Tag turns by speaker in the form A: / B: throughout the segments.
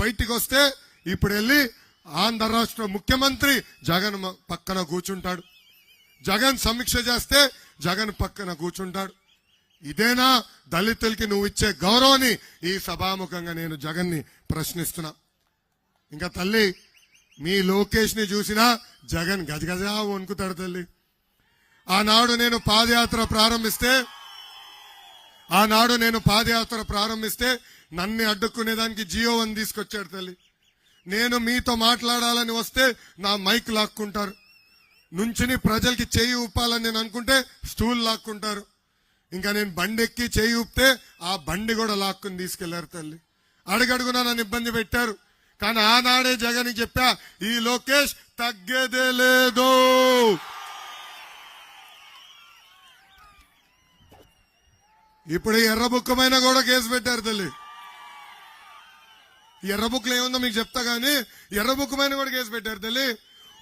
A: బయటికి వస్తే ఇప్పుడు వెళ్ళి ఆంధ్ర రాష్ట్ర ముఖ్యమంత్రి జగన్ పక్కన కూర్చుంటాడు. జగన్ సమీక్ష చేస్తే జగన్ పక్కన కూర్చుంటాడు. ఇదేనా దళితులకి నువ్వు ఇచ్చే గౌరవాన్ని ఈ సభాముఖంగా నేను జగన్ ని ప్రశ్నిస్తున్నా. ఇంకా తల్లి మీ లోకేష్ ని చూసినా జగన్ గజగజా వణుకుతాడు తల్లి. ఆనాడు నేను పాదయాత్ర ప్రారంభిస్తే నన్ను అడ్డుకునేదానికి జియో1 తీసుకొచ్చాడు తల్లి. నేను మీతో మాట్లాడాలని వస్తే నా మైక్ లాక్కుంటారు. నుంచుని ప్రజలకి చేయి ఊపాలని నేను అనుకుంటే స్టూల్ లాక్కుంటారు. ఇంకా నేను బండి ఎక్కి చేయి ఊపితే ఆ బండి కూడా లాక్కుని తీసుకెళ్లారు తల్లి. అడుగడుగునా నన్ను ఇబ్బంది పెట్టారు. కానీ ఆనాడే జగన్ చెప్పా, ఈ లోకేష్ తగ్గేదే లేదు. ఇప్పుడు ఎర్రబుక్కమైన కూడా కేసు పెట్టారు తల్లి. ఎర్రబుక్లో ఏముందో మీకు చెప్తా గానీ ఎర్రబుక్కమైన కూడా కేసు పెట్టారు తల్లి.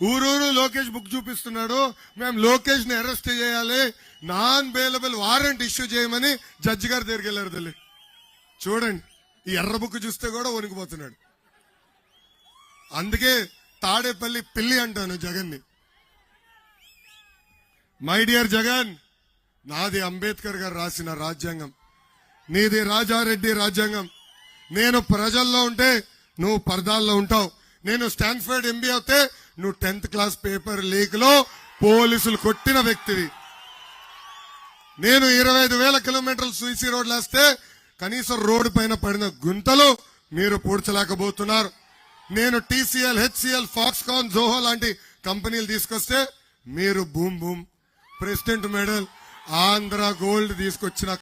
A: ఊరూరు లోకేష్ బుక్ చూపిస్తున్నాడు, మేము లోకేష్ ని అరెస్ట్ చేయాలి, నాన్ బెయిలబుల్ వారెంట్ ఇష్యూ చేయమని జడ్జి గారి దగ్గరికి వెళ్ళారు తల్లి. చూడండి, ఈ ఎర్ర బుక్ చూస్తే కూడా వణికిపోతున్నాడు. అందుకే తాడేపల్లి పిల్లి అంటాను జగన్ ని. మై డియర్ జగన్, నాది అంబేద్కర్ గారు రాసిన రాజ్యాంగం, నీది రాజారెడ్డి రాజ్యాంగం. నేను ప్రజల్లో ఉంటే నువ్వు పరదాల్లో ఉంటావు. నేను స్టాన్ఫర్డ్ ఎంబీ అవుతే నువ్వు 10th క్లాస్ పేపర్ లీక్ లో పోలీసులు కొట్టిన వ్యక్తివి. నేను 25,000 కిలోమీటర్లు సీసీ రోడ్లు వేస్తే కనీసం రోడ్డు పైన పడిన గుంతలు మీరు పూడ్చలేకపోతున్నారు. నేను TCL, HCL, ఫాక్స్కాన్, జోహో లాంటి కంపెనీలు తీసుకొస్తే మీరు boom boom, president medal, Andhra gold తీసుకొచ్చిన